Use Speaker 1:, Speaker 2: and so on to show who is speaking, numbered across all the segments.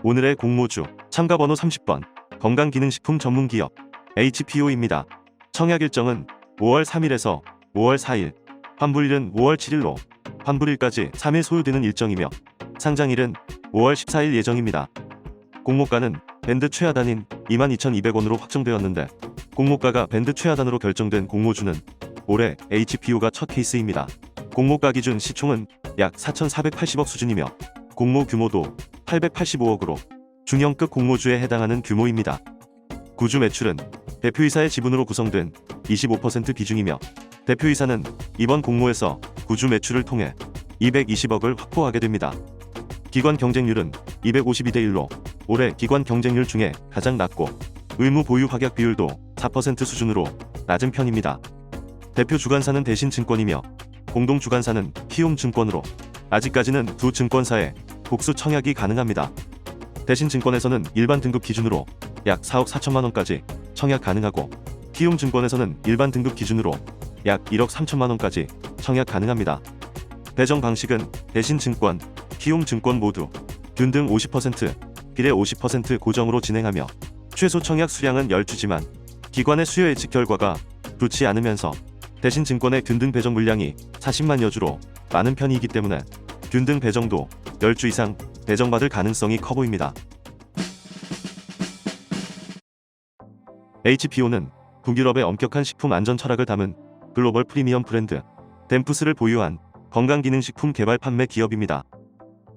Speaker 1: 오늘의 공모주 참가번호 30번 건강기능식품 전문기업 HPO입니다. 청약 일정은 5월 3일에서 5월 4일, 환불일은 5월 7일로 환불일까지 3일 소요되는 일정이며 상장일은 5월 14일 예정입니다. 공모가는 밴드 최하단인 22,200원으로 확정되었는데 공모가가 밴드 최하단으로 결정된 공모주는 올해 HPO가 첫 케이스입니다. 공모가 기준 시총은 약 4,480억 수준이며 공모 규모도 885억으로 중형급 공모주에 해당하는 규모입니다. 구주 매출은 대표이사의 지분으로 구성된 25% 비중이며 대표이사는 이번 공모에서 구주 매출을 통해 220억을 확보하게 됩니다. 기관 경쟁률은 252대 1로 올해 기관 경쟁률 중에 가장 낮고 의무 보유 확약 비율도 4% 수준으로 낮은 편입니다. 대표 주관사는 대신증권이며 공동 주관사는 키움증권으로 아직까지는 두 증권사에 복수 청약이 가능합니다. 대신증권에서는 일반 등급 기준으로 약 4억 4천만 원까지 청약 가능하고 키움증권에서는 일반 등급 기준으로 약 1억 3천만 원까지 청약 가능합니다. 배정 방식은 대신증권, 키움증권 모두 균등 50%, 비례 50% 고정으로 진행하며 최소 청약 수량은 10주지만 기관의 수요 예측 결과가 좋지 않으면서 대신증권의 균등 배정 물량이 40만여 주로 많은 편이기 때문에 균등 배정도 10주 이상 배정받을 가능성이 커 보입니다. HPO는 북유럽의 엄격한 식품 안전 철학을 담은 글로벌 프리미엄 브랜드 덴푸스를 보유한 건강기능식품 개발 판매 기업입니다.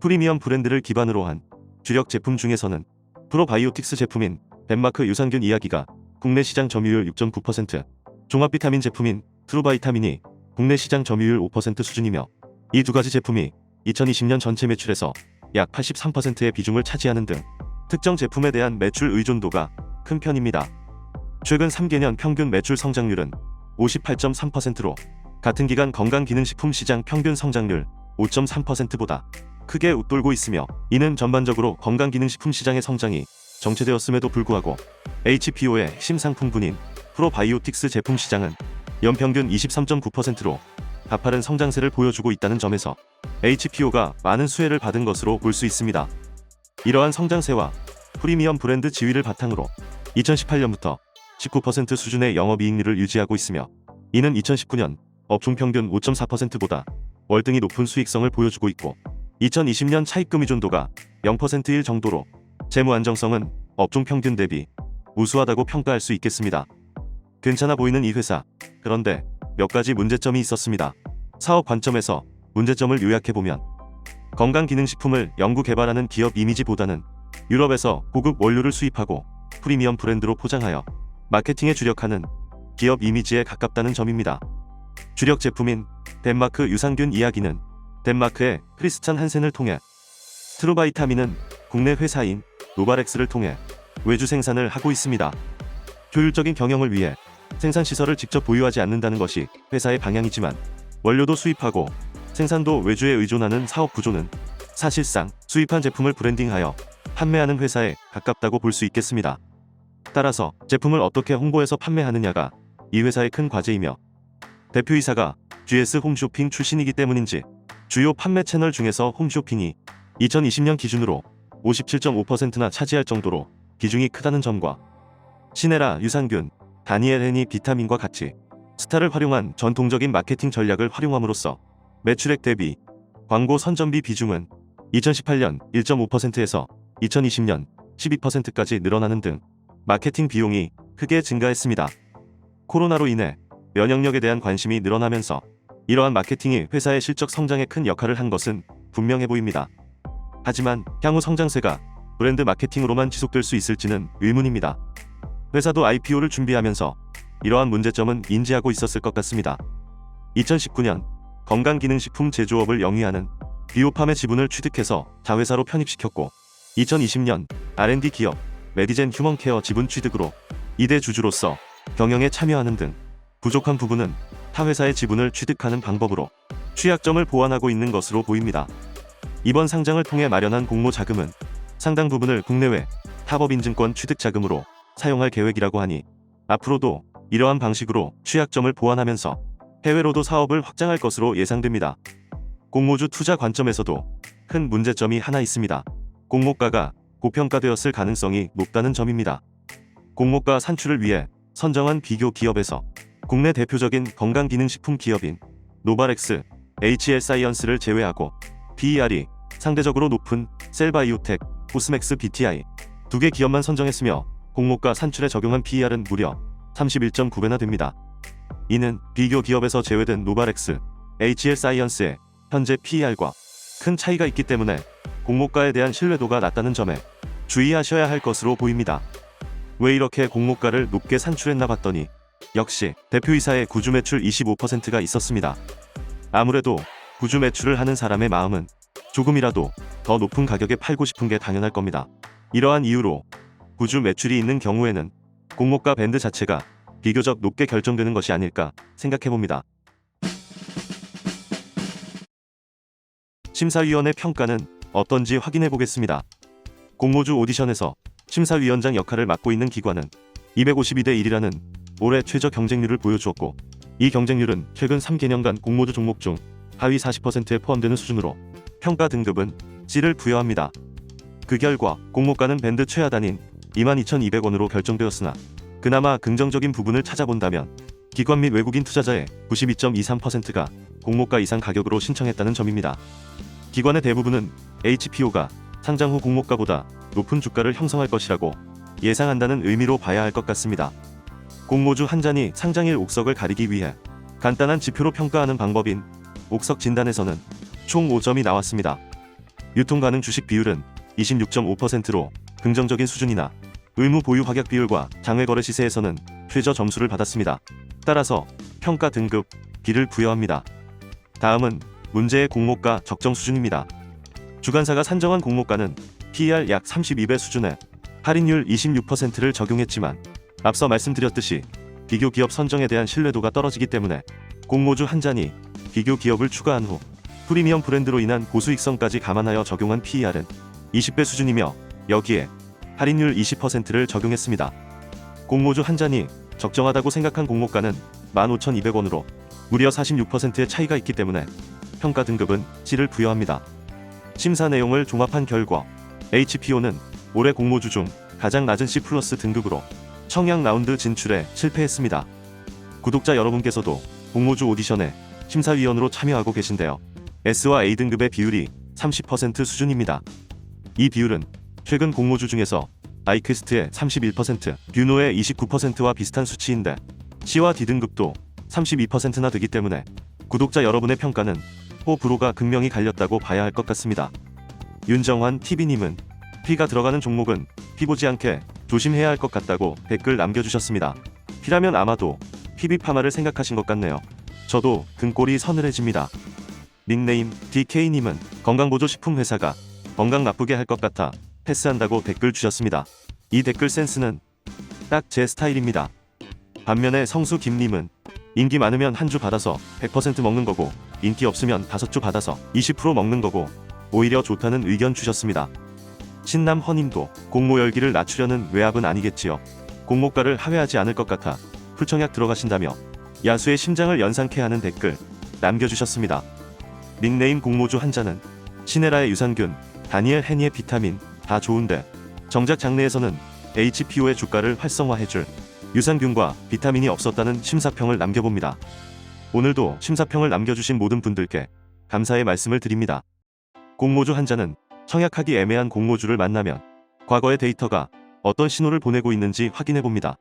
Speaker 1: 프리미엄 브랜드를 기반으로 한 주력 제품 중에서는 프로바이오틱스 제품인 덴마크 유산균 이야기가 국내 시장 점유율 6.9%, 종합비타민 제품인 트루바이타민이 국내 시장 점유율 5% 수준이며 이 두 가지 제품이 2020년 전체 매출에서 약 83%의 비중을 차지하는 등 특정 제품에 대한 매출 의존도가 큰 편입니다. 최근 3개년 평균 매출 성장률은 58.3%로 같은 기간 건강기능식품 시장 평균 성장률 5.3%보다 크게 웃돌고 있으며 이는 전반적으로 건강기능식품 시장의 성장이 정체되었음에도 불구하고 HPO의 핵심 상품군인 프로바이오틱스 제품 시장은 연평균 23.9%로 가파른 성장세를 보여주고 있다는 점에서 HPO가 많은 수혜를 받은 것으로 볼 수 있습니다. 이러한 성장세와 프리미엄 브랜드 지위를 바탕으로 2018년부터 19% 수준의 영업이익률을 유지하고 있으며 이는 2019년 업종 평균 5.4%보다 월등히 높은 수익성을 보여주고 있고 2020년 차입금 의존도가 0%일 정도로 재무 안정성은 업종 평균 대비 우수하다고 평가할 수 있겠습니다. 괜찮아 보이는 이 회사, 그런데 몇 가지 문제점이 있었습니다. 사업 관점에서 문제점을 요약해보면 건강기능식품을 연구 개발하는 기업 이미지보다는 유럽에서 고급 원료를 수입하고 프리미엄 브랜드로 포장하여 마케팅에 주력하는 기업 이미지에 가깝다는 점입니다. 주력 제품인 덴마크 유산균 이야기는 덴마크의 크리스찬 한센을 통해, 트루바이타민은 국내 회사인 노바렉스를 통해 외주 생산을 하고 있습니다. 효율적인 경영을 위해 생산시설을 직접 보유하지 않는다는 것이 회사의 방향이지만 원료도 수입하고 생산도 외주에 의존하는 사업 구조는 사실상 수입한 제품을 브랜딩하여 판매하는 회사에 가깝다고 볼 수 있겠습니다. 따라서 제품을 어떻게 홍보해서 판매하느냐가 이 회사의 큰 과제이며 대표이사가 GS 홈쇼핑 출신이기 때문인지 주요 판매 채널 중에서 홈쇼핑이 2020년 기준으로 57.5%나 차지할 정도로 비중이 크다는 점과 시네라 유산균, 다니엘 헤니 비타민과 같이 스타를 활용한 전통적인 마케팅 전략을 활용함으로써 매출액 대비 광고 선전비 비중은 2018년 1.5%에서 2020년 12%까지 늘어나는 등 마케팅 비용이 크게 증가했습니다. 코로나로 인해 면역력에 대한 관심이 늘어나면서 이러한 마케팅이 회사의 실적 성장에 큰 역할을 한 것은 분명해 보입니다. 하지만 향후 성장세가 브랜드 마케팅으로만 지속될 수 있을지는 의문입니다. 회사도 IPO를 준비하면서 이러한 문제점은 인지하고 있었을 것 같습니다. 2019년 건강기능식품 제조업을 영위하는 비오팜의 지분을 취득해서 자회사로 편입시켰고 2020년 R&D 기업 메디젠 휴먼케어 지분 취득으로 2대 주주로서 경영에 참여하는 등 부족한 부분은 타 회사의 지분을 취득하는 방법으로 취약점을 보완하고 있는 것으로 보입니다. 이번 상장을 통해 마련한 공모 자금은 상당 부분을 국내외 타법인증권 취득 자금으로 사용할 계획이라고 하니 앞으로도 이러한 방식으로 취약점을 보완하면서 해외로도 사업을 확장할 것으로 예상됩니다. 공모주 투자 관점에서도 큰 문제점이 하나 있습니다. 공모가가 고평가되었을 가능성이 높다는 점입니다. 공모가 산출을 위해 선정한 비교 기업에서 국내 대표적인 건강기능식품 기업인 노바렉스, HL사이언스를 제외하고 PER이 상대적으로 높은 셀바이오텍, 코스맥스 BTI 두 개 기업만 선정했으며 공모가 산출에 적용한 PER은 무려 31.9배나 됩니다. 이는 비교 기업에서 제외된 노바렉스, HL사이언스의 현재 PER과 큰 차이가 있기 때문에 공모가에 대한 신뢰도가 낮다는 점에 주의하셔야 할 것으로 보입니다. 왜 이렇게 공모가를 높게 산출했나 봤더니 역시 대표이사의 구주 매출 25%가 있었습니다. 아무래도 구주 매출을 하는 사람의 마음은 조금이라도 더 높은 가격에 팔고 싶은 게 당연할 겁니다. 이러한 이유로 구주 매출이 있는 경우에는 공모가 밴드 자체가 비교적 높게 결정되는 것이 아닐까 생각해봅니다. 심사위원의 평가는 어떤지 확인해보겠습니다. 공모주 오디션에서 심사위원장 역할을 맡고 있는 기관은 252대 1이라는 올해 최저 경쟁률을 보여주었고, 이 경쟁률은 최근 3개년간 공모주 종목 중 하위 40%에 포함되는 수준으로 평가 등급은 C를 부여합니다. 그 결과 공모가는 밴드 최하단인 22,200원으로 결정되었으나 그나마 긍정적인 부분을 찾아본다면 기관 및 외국인 투자자의 92.23%가 공모가 이상 가격으로 신청했다는 점입니다. 기관의 대부분은 HPO가 상장 후 공모가보다 높은 주가를 형성할 것이라고 예상한다는 의미로 봐야 할 것 같습니다. 공모주 한 잔이 상장일 옥석을 가리기 위해 간단한 지표로 평가하는 방법인 옥석 진단에서는 총 5점이 나왔습니다. 유통 가능 주식 비율은 26.5%로 긍정적인 수준이나 의무 보유 확약 비율과 장외 거래 시세에서는 최저 점수를 받았습니다. 따라서 평가 등급 B를 부여합니다. 다음은 문제의 공모가 적정 수준입니다. 주관사가 산정한 공모가는 PER 약 32배 수준에 할인율 26%를 적용했지만 앞서 말씀드렸듯이 비교 기업 선정에 대한 신뢰도가 떨어지기 때문에 공모주 한 잔이 비교 기업을 추가한 후 프리미엄 브랜드로 인한 고수익성까지 감안하여 적용한 PER은 20배 수준이며 여기에 할인율 20%를 적용했습니다. 공모주 한 잔이 적정하다고 생각한 공모가는 15,200원으로 무려 46%의 차이가 있기 때문에 평가 등급은 C를 부여합니다. 심사 내용을 종합한 결과 HPO는 올해 공모주 중 가장 낮은 C+ 등급으로 청약 라운드 진출에 실패했습니다. 구독자 여러분께서도 공모주 오디션에 심사위원으로 참여하고 계신데요. S와 A 등급의 비율이 30% 수준입니다. 이 비율은 최근 공모주 중에서 아이퀘스트의 31%, 뷰노의 29%와 비슷한 수치인데 C와 D 등급도 32%나 되기 때문에 구독자 여러분의 평가는 호불호가 극명히 갈렸다고 봐야 할 것 같습니다. 윤정환 TV님은 P가 들어가는 종목은 P 보지 않게 조심해야 할 것 같다고 댓글 남겨주셨습니다. P라면 아마도 PB파마를 생각하신 것 같네요. 저도 등골이 서늘해집니다. 닉네임 DK님은 건강보조 식품회사가 건강 나쁘게 할 것 같아 패스한다고 댓글 주셨습니다. 이 댓글 센스는 딱 제 스타일입니다. 반면에 성수 김님은 인기 많으면 한 주 받아서 100% 먹는 거고 인기 없으면 5주 받아서 20% 먹는 거고 오히려 좋다는 의견 주셨습니다. 신남 허님도 공모 열기를 낮추려는 외압은 아니겠지요. 공모가를 하회하지 않을 것 같아 풀청약 들어가신다며 야수의 심장을 연상케 하는 댓글 남겨주셨습니다. 닉네임 공모주 한자는 시네라의 유산균, 다니엘 헤니의 비타민 다 좋은데 정작 장내에서는 HPO의 주가를 활성화해줄 유산균과 비타민이 없었다는 심사평을 남겨봅니다. 오늘도 심사평을 남겨주신 모든 분들께 감사의 말씀을 드립니다. 공모주 한자는 청약하기 애매한 공모주를 만나면 과거의 데이터가 어떤 신호를 보내고 있는지 확인해봅니다.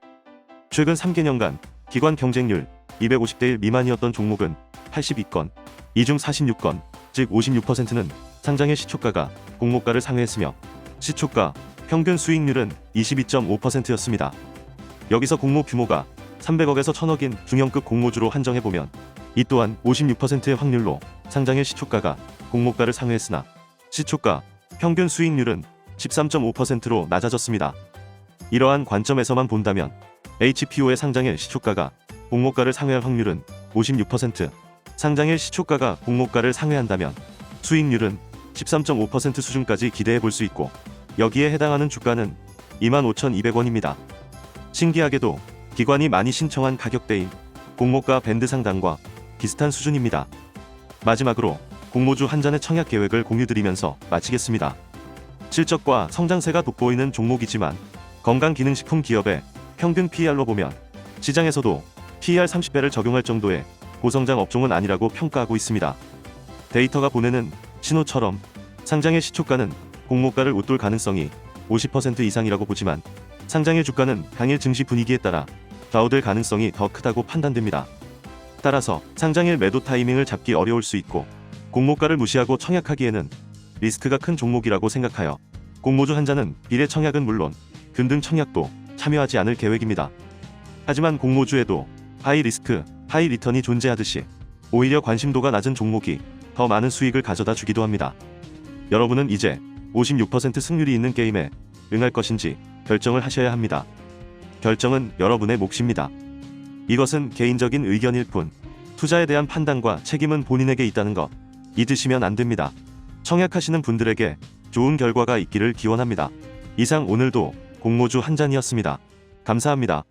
Speaker 1: 최근 3개년간 기관 경쟁률 250대 1 미만이었던 종목은 82건, 이 중 46건, 즉 56%는 상장의 시초가가 공모가를 상회했으며 시초가 평균 수익률은 22.5%였습니다. 여기서 공모 규모가 300억에서 1000억인 중형급 공모주로 한정해보면 이 또한 56%의 확률로 상장의 시초가가 공모가를 상회했으나 시초가 평균 수익률은 13.5%로 낮아졌습니다. 이러한 관점에서만 본다면 HPO의 상장일 시초가가 공모가를 상회할 확률은 56%, 상장일 시초가가 공모가를 상회한다면 수익률은 13.5% 수준까지 기대해 볼 수 있고 여기에 해당하는 주가는 25,200원입니다. 신기하게도 기관이 많이 신청한 가격대인 공모가 밴드 상단과 비슷한 수준입니다. 마지막으로 공모주 한 잔의 청약 계획을 공유드리면서 마치겠습니다. 실적과 성장세가 돋보이는 종목이지만 건강기능식품 기업의 평균 PER로 보면 시장에서도 PER 30배를 적용할 정도의 고성장 업종은 아니라고 평가하고 있습니다. 데이터가 보내는 신호처럼 상장의 시초가는 공모가를 웃돌 가능성이 50% 이상이라고 보지만 상장일 주가는 당일 증시 분위기에 따라 좌우될 가능성이 더 크다고 판단됩니다. 따라서 상장일 매도 타이밍을 잡기 어려울 수 있고 공모가를 무시하고 청약하기에는 리스크가 큰 종목이라고 생각하여 공모주 한자는 비례 청약은 물론 균등 청약도 참여하지 않을 계획입니다. 하지만 공모주에도 하이 리스크, 하이 리턴이 존재하듯이 오히려 관심도가 낮은 종목이 더 많은 수익을 가져다 주기도 합니다. 여러분은 이제 56% 승률이 있는 게임에 응할 것인지 결정을 하셔야 합니다. 결정은 여러분의 몫입니다. 이것은 개인적인 의견일 뿐 투자에 대한 판단과 책임은 본인에게 있다는 것 잊으시면 안 됩니다. 청약하시는 분들에게 좋은 결과가 있기를 기원합니다. 이상 오늘도 공모주 한 잔이었습니다. 감사합니다.